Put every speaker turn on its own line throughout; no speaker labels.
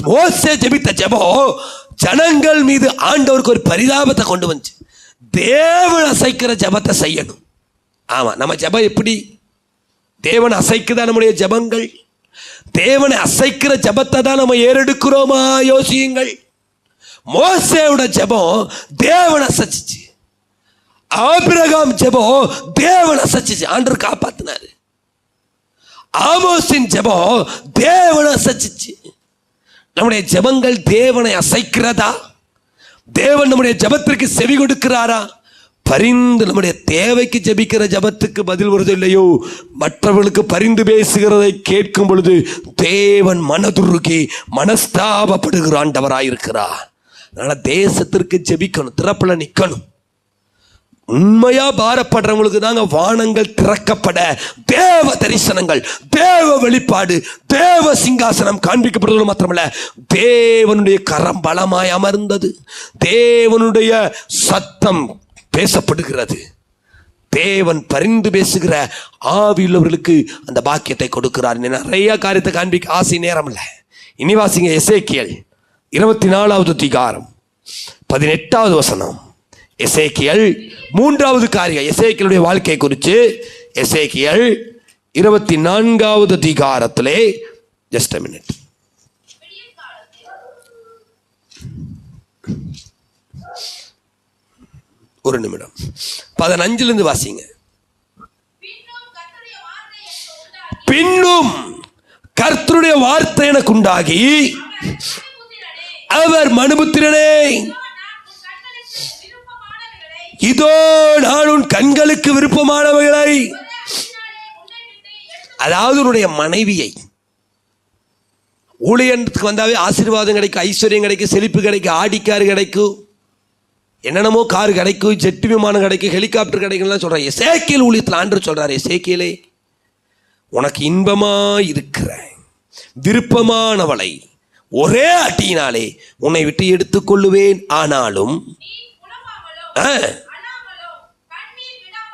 மோசே ஜெபித்த ஜெபம் ஜனங்கள் மீது ஆண்டவருக்கு ஒரு பரிதாபத்தை கொண்டு வந்துச்சு. தேவன் அசைக்கிற ஜெபத்தை செய்யணும். ஆமா, நம்ம ஜெபம் எப்படி? தேவன் அசைக்குதான் நம்முடைய ஜெபங்கள். தேவனை அசைக்கிற ஜெபத்தை தான் நம்ம ஏறெடுக்கிறோமா? யோசியுங்கள். மோசேயோட ஜெபம் தேவன் அசைச்சிச்சு. ஆபிரகாம் ஜெபம் தேவன் அசைச்சிச்சு, ஆண்டவர் காப்பாத்தினாரு. ஆமோஸின் ஜெபம் தேவன் அசைச்சிச்சு. நம்முடைய ஜெபங்கள் தேவனை அசைக்கிறதா? தேவன் நம்முடைய ஜெபத்திற்கு செவி கொடுக்கிறாரா? பரிந்து நம்முடைய தேவைக்கு ஜெபிக்கிற ஜெபத்துக்கு பதில் வருது இல்லையோ, மற்றவர்களுக்கு பரிந்து பேசுகிறதை கேட்கும் பொழுது தேவன் மனதுருகி மனஸ்தாபப்படுகிற ஆண்டவராயிருக்கிறார். அதனால தேசத்திற்கு ஜெபிக்கணும், திறப்புல நிற்கணும். உண்மையா பாரப்படுறவங்களுக்கு தாங்க வானங்கள் திறக்கப்பட தேவ தரிசனங்கள், தேவ வெளிப்பாடு, தேவ சிங்காசனம் காண்பிக்கப்படுவது மாத்திரமல்ல, தேவனுடைய கரம் பலமாய் அமர்ந்தது, தேவனுடைய சத்தம் பேசப்படுகிறது. தேவன் பரிந்து பேசுகிற ஆவியுள்ளவர்களுக்கு அந்த பாக்கியத்தை கொடுக்கிறார். நிறைய காரியத்தை காண்பிக்க ஆசை நேரம் இல்லை. இனி வாசிங்க எசேக்கியேல் 24வது அதிகாரம் 18வது வசனம். எசேக்கியேல் 3வது காரியம், எசேக்கியேலுடைய வாழ்க்கை குறித்து எசேக்கியேல் 24வது அதிகாரத்திலே, ஜஸ்ட் a minute, ஒரு நிமிடம், 15லிருந்து வாசிங்க. பின்னும் கர்த்தருடைய வார்த்தை எனக்கு உண்டாகி, அவர் மனுபுத்திரனே, இதோ நான் உன் கண்களுக்கு விருப்பமானவைகளை, அதாவது உன்னுடைய மனைவியை, ஊழியத்துக்கு வந்தாவே ஆசீர்வாதம் கிடைக்கும், ஐஸ்வர்யம் கிடைக்கும், செழிப்பு கிடைக்கும், ஆடிக்காரு கிடைக்கும், என்னென்னமோ கார் கிடைக்கும், ஜெட் விமானம் கிடைக்கும், ஹெலிகாப்டர் கிடைக்கும்லாம் சொல்றாங்க. எசேக்கியேல் ஊழியத்தில் ஆண்டவர் சொல்றாரு, எசேக்கியேலே, உனக்கு இன்பமா இருக்கிற விருப்பமானவளை ஒரே அட்டியினாலே உன்னை விட்டு எடுத்துக்கொள்ளுவேன். ஆனாலும்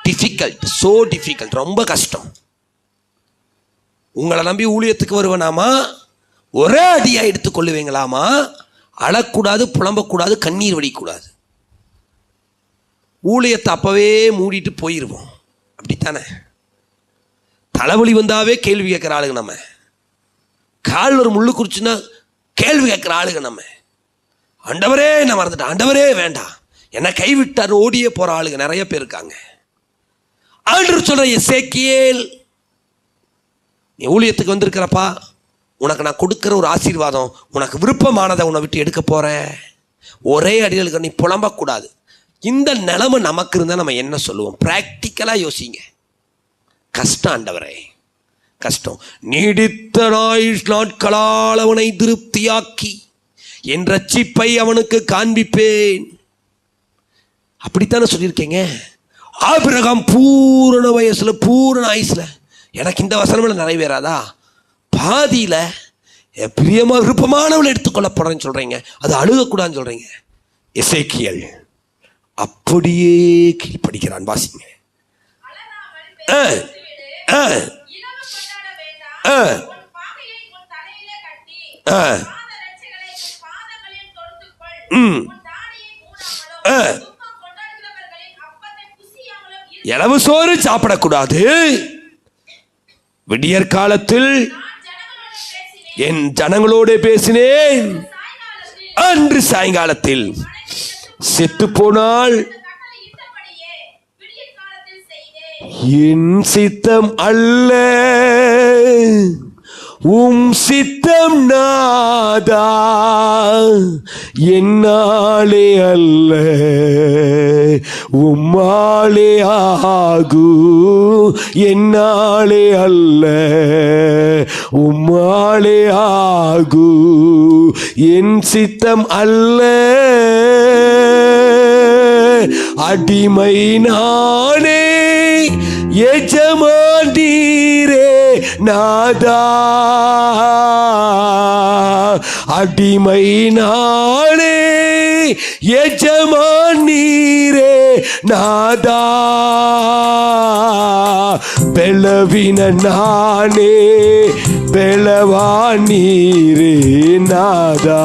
டிஃபிகல்ட், சோ டிஃபிகல்ட், ரொம்ப கஷ்டம். உங்களை நம்பி ஊழியத்துக்கு வருவனாமா, ஒரே அடியா எடுத்துக்கொள்ளுவீங்களாமா, அழக்கூடாது, புலம்பக்கூடாது, கண்ணீர் வடிக்கூடாது. ஊழியத்தை அப்பவே மூடிட்டு போயிடுவோம், அப்படித்தானே? தலைவலி வந்தாவே கேள்வி கேட்குற ஆளுங்க நம்ம, கால் ஒரு முள்ளு குறிச்சுன்னா கேள்வி கேட்குற ஆளுங்க நம்ம. ஆண்டவரே நான் மறந்துட்டேன், ஆண்டவரே வேண்டாம், என்னை கைவிட்டார் ஓடியே போகிற ஆளுங்க நிறைய பேர் இருக்காங்க. ஆண்டவர் சொல்ற, எசேக்கியேல், நீ ஊழியத்துக்கு வந்திருக்கிறப்பா, உனக்கு நான் கொடுக்குற ஒரு ஆசீர்வாதம், உனக்கு விருப்பமானதை உன்னை விட்டு எடுக்க போகிறேன். ஒரே அடிகளுக்கு நீ புலம்பக்கூடாது. இந்த நிலைமை நமக்கு இருந்தால் நம்ம என்ன சொல்லுவோம்? ப்ராக்டிக்கலாக யோசிங்க. கஷ்டம் ஆண்டவரே, கஷ்டம். நீடித்த நாட்களால் அவனை திருப்தியாக்கி என் ரட்சிப்பை அவனுக்கு காண்பிப்பேன். அப்படித்தானே சொல்லியிருக்கீங்க. ஆபிரகாம் பூரண வயசுல, பூரண ஆயுசுல, எனக்கு இந்த வசனம்ல நிறைவேறாதா? பாதியில பிரியமா விருப்பமானவளை எடுத்துக்கொள்ளப்படுறேன்னு சொல்றீங்க, அது அழுகக்கூடாதுன்னு சொல்றீங்க. எசேக்கியேல் அப்படியே கீழ்ப்படிக்கிறான். வாசிங்க. இளவு சோறு சாப்பிடக்கூடாது. விடியற் காலத்தில் என் ஜனங்களோடு பேசினேன், அன்று சாயங்காலத்தில் செத்து போனால் என் சித்தம் அல்ல உம் சித்தம் நாதா, என்னாலே அல்ல உம்மாலே ஆகு, என்னாலே அல்ல உம்மாலே ஆகு, என் சித்தம் அல்ல. அடிமை நானே, எஜமானீரே நாதா, அடிமை நானே, எஜமானீரே நாதா, பலவீன நானே, பெலவான் நீரே நாதா,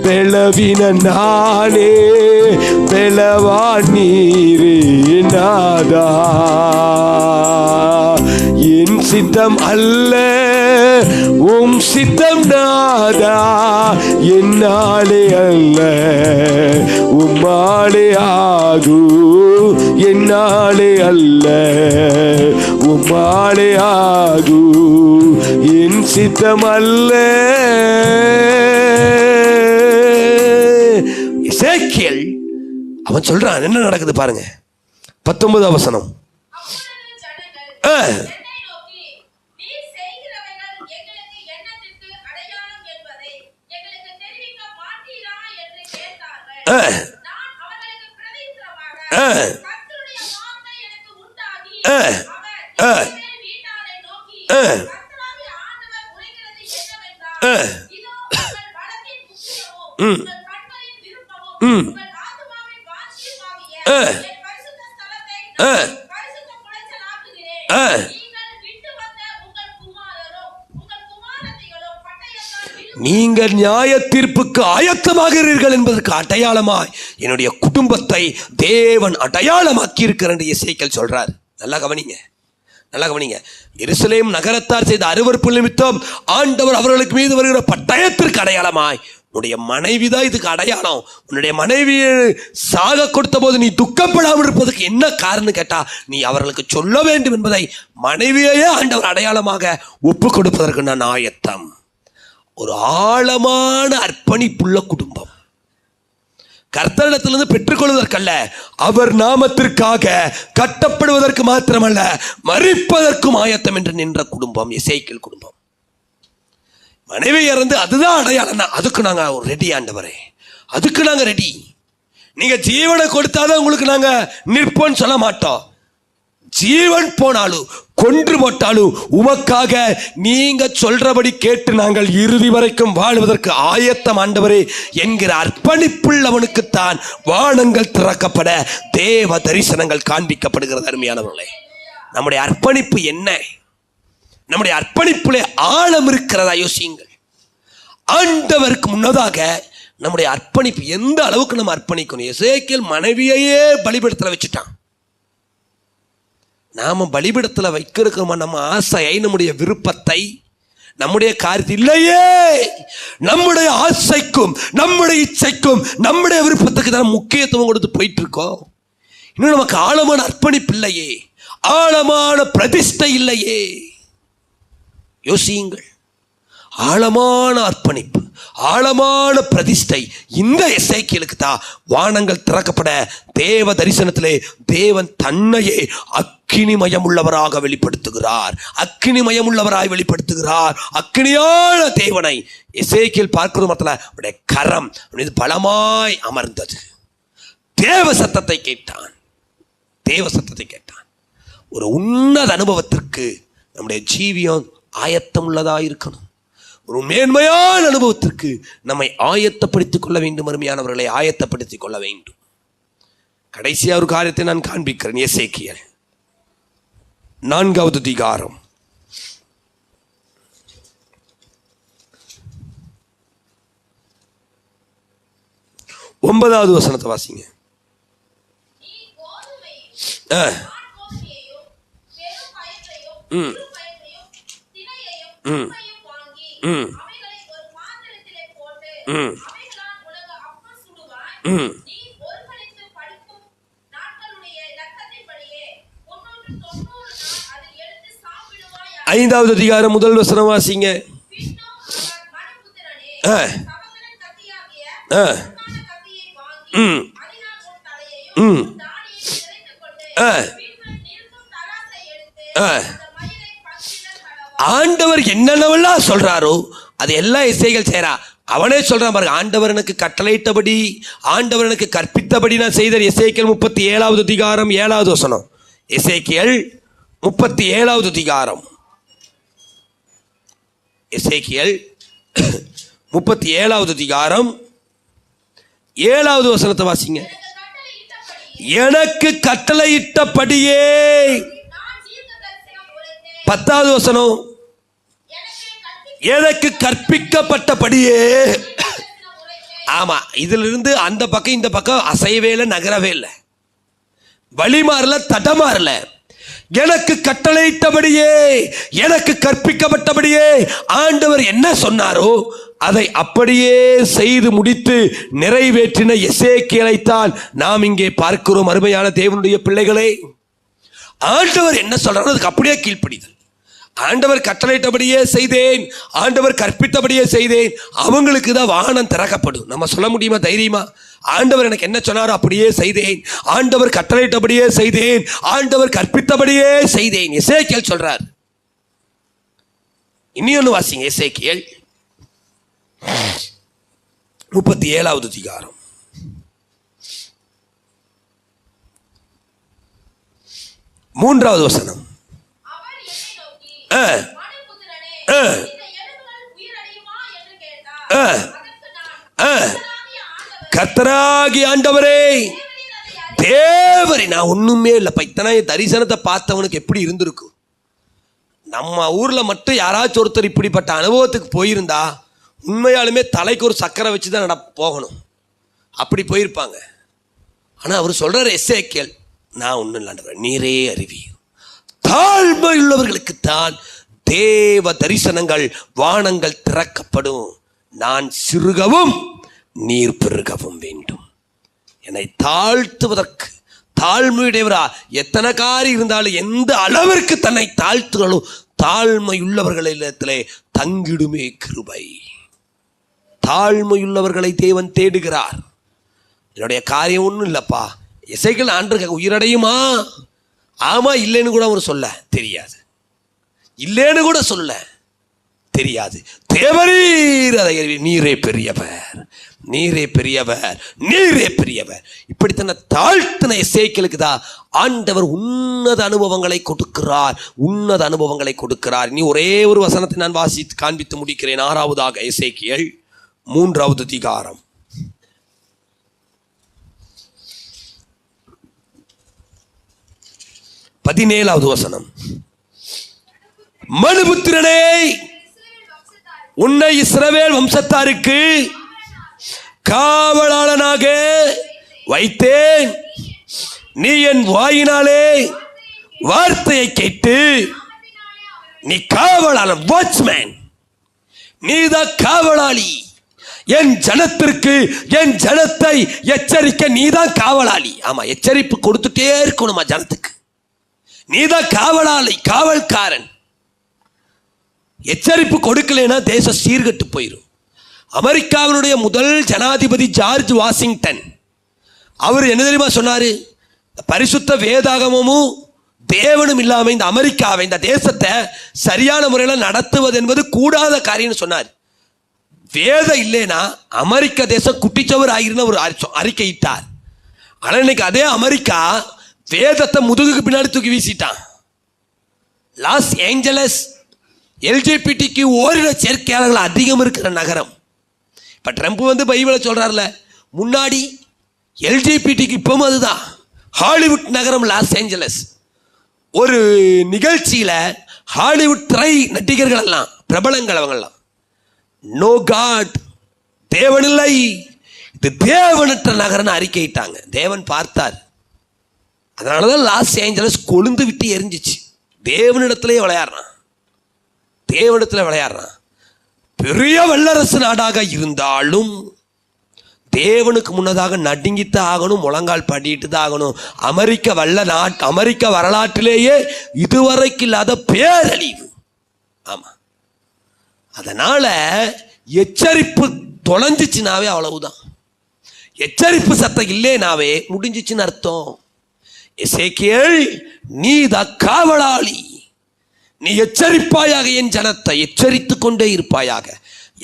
பெலவின நானே பெலவான் நீரே நாதா. என் சித்தம் அல்ல உம் சித்தம் நாதா, என்னாலே அல்ல உம்மாலே ஆகு, என்னாலே அல்ல உம்மாலே ஆகு, என் சித்தம் அல்ல. எசேக்கியேல் அவன் சொல்றான், என்ன நடக்குது பாருங்க. 19 வசனம். நீங்கள் நியாய தீர்ப்புக்கு ஆயத்தமாகிறீர்கள் என்பதற்கு அடையாளமாய் என்னுடைய குடும்பத்தை தேவன் அடையாளமாக்கி இருக்கிற எசேக்கியேல் சொல்றார். நல்லா கவனிங்க, நல்லா கவனிங்க. எருசலேம் நகரத்தார் செய்த அருவருப்பு நிமித்தம் ஆண்டவர் அவர்களுக்கு மீது வருகிற பட்டயத்திற்கு அடையாளமாய் உன்னுடைய மனைவிதான் இதுக்கு அடையாளம். உன்னுடைய மனைவியை சாக கொடுத்த போது நீ துக்கப்படாமல் இருப்பதற்கு என்ன காரணம் கேட்டா, நீ அவர்களுக்கு சொல்ல வேண்டும் என்பதை மனைவியையே ஆண்டவர் அடையாளமாக ஒப்பு கொடுப்பதற்கு நான் ஆயத்தம். ஒரு ஆழமான அர்ப்பணிப்புள்ள குடும்பம், கர்த்தரிடத்திலிருந்து பெற்றுக்கொள்வதற்கல்ல, அவர் நாமத்திற்காக கட்டப்படுவதற்கு மாத்திரமல்ல மரிப்பதற்கும் ஆயத்தம் என்று நின்ற குடும்பம் எசேக்கியேல் குடும்பம். மனைவி இறந்து அதுதான் அடையாளம். அதுக்கு நாங்க ரெடி ஆண்டவரே, அதுக்கு நாங்க ரெடி. நீங்க ஜீவனை கொடுத்தாலும் உங்களுக்கு நாங்க நிற்போன்னு சொல்ல மாட்டோம். ஜீவன் போனாலும் கொன்று போட்டாலும் உமக்காக நீங்க சொல்றபடி கேட்டு நாங்கள் இறுதி வரைக்கும் வாழ்வதற்கு ஆயத்தம் ஆண்டவரே என்கிற அர்ப்பணிப்புள்ளவனுக்குத்தான் வானங்கள் திறக்கப்பட தேவ தரிசனங்கள் காண்பிக்கப்படுகிறது. அருமையானவர்களே, நம்முடைய அர்ப்பணிப்பு என்ன? நம்முடைய அர்ப்பணிப்புலே ஆழம் இருக்கிறதா யோசியுங்கள். ஆண்டவருக்கு முன்னதாக நம்முடைய அர்ப்பணிப்பு எந்த அளவுக்கு நம்ம அர்ப்பணிக்கணும். எசேக்கியேல் மனைவியையே பலிபீடத்தில் வச்சுட்டான். நாம பலிபீடத்தில் வைக்கிறோமா நம்ம ஆசையை, நம்முடைய விருப்பத்தை, நம்முடைய காரியத்தை இல்லையே, நம்முடைய ஆசைக்கும் நம்முடைய இச்சைக்கும் நம்முடைய விருப்பத்துக்கு தான் முக்கியத்துவம் கொடுத்து போயிட்டு இருக்கோம். இன்னும் நமக்கு ஆழமான அர்ப்பணிப்பு இல்லையே, ஆழமான பிரதிஷ்டை இல்லையே. யோசியுங்கள், ஆழமான அர்ப்பணிப்பு, ஆழமான பிரதிஷ்டை இந்த எசேக்கியேலுக்கு தான் வானங்கள் திறக்கப்பட தேவ தரிசனத்திலே தேவன் தன்னையே அக்கினிமயம் உள்ளவராக வெளிப்படுத்துகிறார். அக்கினிமயம் உள்ளவராய் வெளிப்படுத்துகிறார். அக்கினியான தேவனை எசேக்கியேல் பார்க்கிறது மட்டும் அவருடைய கரம் மீது பலமாய் அமர்ந்தது. தேவ சத்தத்தை கேட்டான், தேவ சத்தத்தை கேட்டான். ஒரு உன்னத அனுபவத்திற்கு நம்முடைய ஜீவியம் ஆயத்தம் உள்ளதாக இருக்கணும். ஒரு மேன்மையான அனுபவத்திற்கு நம்மை ஆயத்தப்படுத்திக் கொள்ள வேண்டும். அருமையானவர்களை, ஆயத்தப்படுத்திக் கொள்ள வேண்டும். கடைசியா ஒரு காரியத்தை நான் காண்பிக்கிறேன். எசேக்கியேல் 4வது அதிகாரம் 9வது வசனத்தை வாசிங்க. ஐந்தாவது அதிகாரம் 1 வசனம் வாசிங்க. ஆண்டவர் என்னென்னவெல்லாம் சொல்றாரோ அது எல்லாம் எசேக்கியேல் செய்யறா. அவனே சொல்றான் பாருங்க, ஆண்டவர் எனக்கு கட்டளையிட்டபடி, ஆண்டவர் எனக்கு கற்பித்தபடி நான் செய்த. எசேக்கியேல் 37வது அதிகாரம் 7வது வசனம். எசேக்கியேல் 37வது அதிகாரம், எசேக்கியேல் 37வது அதிகாரம் 7வது வசனத்தை வாசிங்க. எனக்கு கட்டளையிட்டபடியே 10வது வசனம், எனக்கு கற்பிக்கப்பட்டபடியே. ஆமா, இதுல இருந்து அந்த பக்கம் இந்த பக்கம் அசையவே இல்லை, நகரவே இல்லை, வழி மாறல, தடமாறல. எனக்கு கட்டளையிட்டபடியே, எனக்கு கற்பிக்கப்பட்டபடியே ஆண்டவர் என்ன சொன்னாரோ அதை அப்படியே செய்து முடித்து நிறைவேற்றின எசேக்கியேலைத்தான் நாம் இங்கே பார்க்கிறோம். அருமையான தேவனுடைய பிள்ளைகளே, ஆண்டவர் என்ன சொல்றாரோ அதுக்கு அப்படியே கீழ்ப்படிதல். ஆண்டவர் கட்டளையிட்டபடியே செய்தேன், ஆண்டவர் கற்பித்தபடியே செய்தேன், அவங்களுக்கு தான் வானம் திறக்கப்படும். நம்ம சொல்ல முடியுமா தைரியமா? ஆண்டவர் எனக்கு என்ன சொன்னாரோ அப்படியே செய்தேன், ஆண்டவர் கட்டளையிட்டபடியே செய்தேன், ஆண்டவர் கற்பித்தபடியே செய்தேன். எசேக்கியேல் சொல்றார். இன்னொன்னு வாசிங்க, எசேக்கியேல் 37வது அதிகாரம் 3வது வசனம். கர்த்தராகிய ஆண்டவரே, தேவரே, நான் ஒண்ணுமே இல்லப்பா. இத்தனை தரிசனத்தை பார்த்தவனுக்கு எப்படி இருந்திருக்கும்? நம்ம ஊர்ல மட்டும் யாராச்சும் ஒருத்தர் இப்படிப்பட்ட அனுபவத்துக்கு போயிருந்தா உண்மையாலுமே தலைக்கு ஒரு சக்கரை வச்சுதான் போகணும், அப்படி போயிருப்பாங்க. ஆனா அவர் சொல்றாரு, எசேக்கியேல், நான் ஒண்ணும் இல்லை, நீரே அறிவி, தாழ்மை உள்ளவர்களுக்குத்தான் தேவ தரிசனங்கள், வானங்கள் திறக்கப்படும். நான் சிறுகவும் நீர் பெருகவும் வேண்டும். என்னை தாழ்த்துவதற்கு தாழ்மையுடையவரா, எத்தனை காரியம் இருந்தாலும் எந்த அளவிற்கு தன்னை தாழ்த்துகளோ தாழ்மையுள்ளவர்களிடத்திலே தங்கிடுமே கிருபை. தாழ்மையுள்ளவர்களை தேவன் தேடுகிறார். என்னுடைய காரியம் ஒன்றும் இல்லப்பா, எசேக்கியேல் ஆண்டவர் உயிரடையுமா? ஆமா, இல்லைன்னு கூட அவர் சொல்ல தெரியாது, இல்லைன்னு கூட சொல்ல தெரியாது. தேவரீர் அதை நீரே பெரியவர், நீரே பெரியவர், நீரே பெரியவர். இப்படித்தான தாழ்த்தின எசேக்கியேலுக்கு தான் ஆண்டவர் உன்னத அனுபவங்களை கொடுக்கிறார், உன்னத அனுபவங்களை கொடுக்கிறார். இனி ஒரே ஒரு வசனத்தை நான் வாசித்து காண்பித்து முடிக்கிறேன். 6வதாக எசேக்கியேல் 3வது அதிகாரம் 17வது வசனம். மனுபுத்திரனே, உன்னை இஸ்ரவேல் வம்சத்தாருக்கு காவலாளனாக வைத்தேன். நீ என் வாயினாலே வார்த்தையை கேட்டு நீ காவலாளன், வாட்ச்மேன், நீதான் காவலாளி. என் ஜனத்திற்கு, என் ஜனத்தை எச்சரிக்க நீதான் காவலாளி. ஆமா, எச்சரிப்பு கொடுத்துட்டே இருக்கணுமா ஜனத்துக்கு. நீதான் காவலாளி, காவல்காரன். எச்சரிப்பு கொடுக்கலைன்னா தேசம் சீர்கட்டு போயிடும். அமெரிக்காவினுடைய முதல் ஜனாதிபதி ஜார்ஜ் வாஷிங்டன், அவர் என்ன தெரியுமா சொன்னாரு? பரிசுத்த வேதாகமும் தேவனும் இல்லாம இந்த அமெரிக்காவை, இந்த தேசத்தை சரியான முறையில் நடத்துவது என்பது கூடாத காரியம் சொன்னார். வேதம் இல்லைன்னா அமெரிக்க தேசம் குட்டிச்சவர் ஆகிருந்த ஒரு அறிக்கையிட்டார். ஆனால் இன்னைக்கு அதே அமெரிக்கா வேதத்தை முதுகுக்கு பின்னாடி தூக்கி வீசிட்டான். லாஸ் ஏஞ்சலஸ் எல்ஜிபிடிக்கு ஓரின சேர்க்கையாளர்கள் அதிகம் இருக்கிற நகரம். இப்போ ட்ரம்ப் வந்து பைபிளை சொல்றாருல, முன்னாடி எல்ஜிபிடிக்கு இப்பவும் அதுதான். ஹாலிவுட் நகரம் லாஸ் ஏஞ்சலஸ். ஒரு நிகழ்ச்சியில் ஹாலிவுட் திரை நடிகர்கள் எல்லாம், பிரபலங்கள், அவங்கெல்லாம் நோ காட், தேவனில்லை, இது தேவனற்ற நகரம்னு அறிக்கையிட்டாங்க. தேவன் பார்த்தார். அதனாலதான் லாஸ் ஏஞ்சலஸ் கொழுந்து விட்டு எரிஞ்சிச்சு. தேவனிடத்திலே விளையாடுறான், தேவனிடத்தில் விளையாடுறான். பெரிய வல்லரசு நாடாக இருந்தாலும் தேவனுக்கு முன்னதாக நடுங்கித்தான் ஆகணும், முழங்கால் படிட்டு தான் ஆகணும். அமெரிக்க வரலாற்றிலேயே இதுவரைக்கும் இல்லாத பேரழிவு. ஆமா, அதனால எச்சரிப்பு தொலைஞ்சிச்சுனாவே அவ்வளவுதான். எச்சரிப்பு சத்தம் இல்லைனாவே முடிஞ்சிச்சுன்னு அர்த்தம். எசேக்கியேல், நீ தான் காவலாளி, நீ எச்சரிப்பாயாக, என் ஜனத்தை எச்சரித்துக் கொண்டே இருப்பாயாக.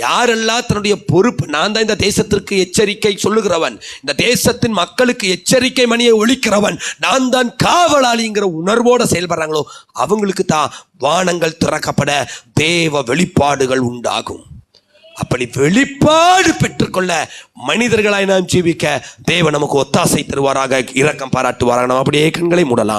யாரெல்லாம் தன்னுடைய பொறுப்பு, நான் தான் இந்த தேசத்திற்கு எச்சரிக்கை சொல்லுகிறவன், இந்த தேசத்தின் மக்களுக்கு எச்சரிக்கை மணியை ஒலிக்கிறவன், நான் தான் காவலாளிங்கிற உணர்வோடு செயல்படுறாங்களோ அவங்களுக்கு தான் வானங்கள் திறக்கப்பட தேவ வெளிப்பாடுகள் உண்டாகும். அப்படி வெளிப்பாடு பெற்றுக்கொள்ள மனிதர்களாய் நாம் ஜீவிக்க தேவன் நமக்கு ஒத்தாசை தருவாராக, இரக்கம் பாராட்டுவாராக. நாம் அப்படியே கண்களை மூடலாம்.